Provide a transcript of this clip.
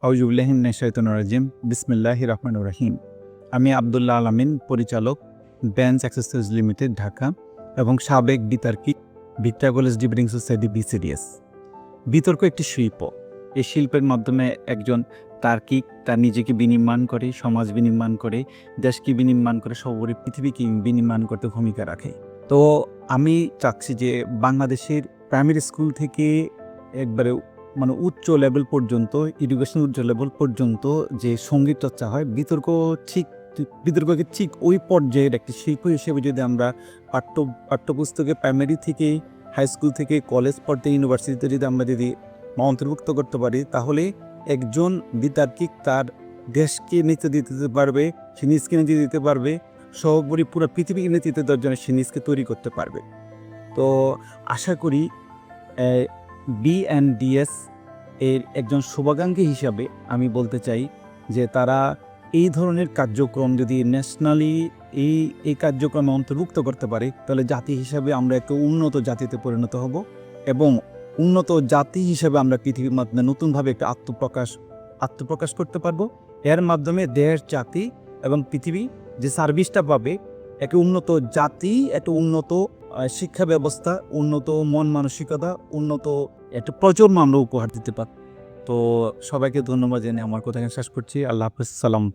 আউযুবিল্লাহি মিনাশ শাইতানির রাজিম। বিসমিল্লাহির রহমানির রহিম। আমি আব্দুল্লাহ আল আমিন, পরিচালক, ব্যান্স অ্যাক্সেসরিজ লিমিটেড, ঢাকা এবং সাবেক বিতার্কিক Victoria college debating society BCDS। বিতর্ক একটি শিল্প। এই শিল্পের মাধ্যমে একজন তার্কিক তার নিজেকে বিনির্মাণ করে, সমাজ বিনির্মাণ করে, দেশকে বিনির্মাণ করে, সর্বোপরি পৃথিবীকে বিনির্মাণ করতে ভূমিকা রাখে। তো আমি চাচ্ছি যে বাংলাদেশের প্রাইমারি স্কুল থেকে একবারে উচ্চ লেভেল পর্যন্ত, এডুকেশন উচ্চ লেভেল পর্যন্ত যে সঙ্গীত চর্চা হয়, বিতর্ককে ঠিক ওই পর্যায়ের একটি শিল্প হিসেবে যদি আমরা পাঠ্যপুস্তকে প্রাইমারি থেকে, হাই স্কুল থেকে, কলেজ পর্যায়ে, ইউনিভার্সিটিতে যদি আমরা অন্তর্ভুক্ত করতে পারি, তাহলে একজন বিতার্কিক তার দেশকে নেতৃত্ব দিতে পারবে, সে নিজকে নেতৃত্ব দিতে পারবে, সর্বোপরি পুরো পৃথিবীকে নেতৃত্ব দেওয়ার জন্য সে নিজকে তৈরি করতে পারবে। তো আশা করি BNDS এর একজন শুভাকাঙ্ক্ষী হিসাবে আমি বলতে চাই যে তারা এই ধরনের কার্যক্রম যদি ন্যাশনালি এই কার্যক্রমে অন্তর্ভুক্ত করতে পারে, তাহলে জাতি হিসাবে আমরা একটা উন্নত জাতিতে পরিণত হব এবং উন্নত জাতি হিসাবে আমরা পৃথিবীর মাধ্যমে নতুনভাবে একটা আত্মপ্রকাশ করতে পারবো। এর মাধ্যমে দেশ, জাতি এবং পৃথিবী যে সার্ভিসটা পাবে, একটা উন্নত জাতি, একটা উন্নত শিক্ষা ব্যবস্থা, উন্নত মন মানসিকতা, উন্নত একটা প্রজন্ম আমরা উপহার দিতে পারি। তো সবাইকে ধন্যবাদ জানিয়ে আমার কথা শেষ করছি। আল্লাহ হাফেজ, সালাম।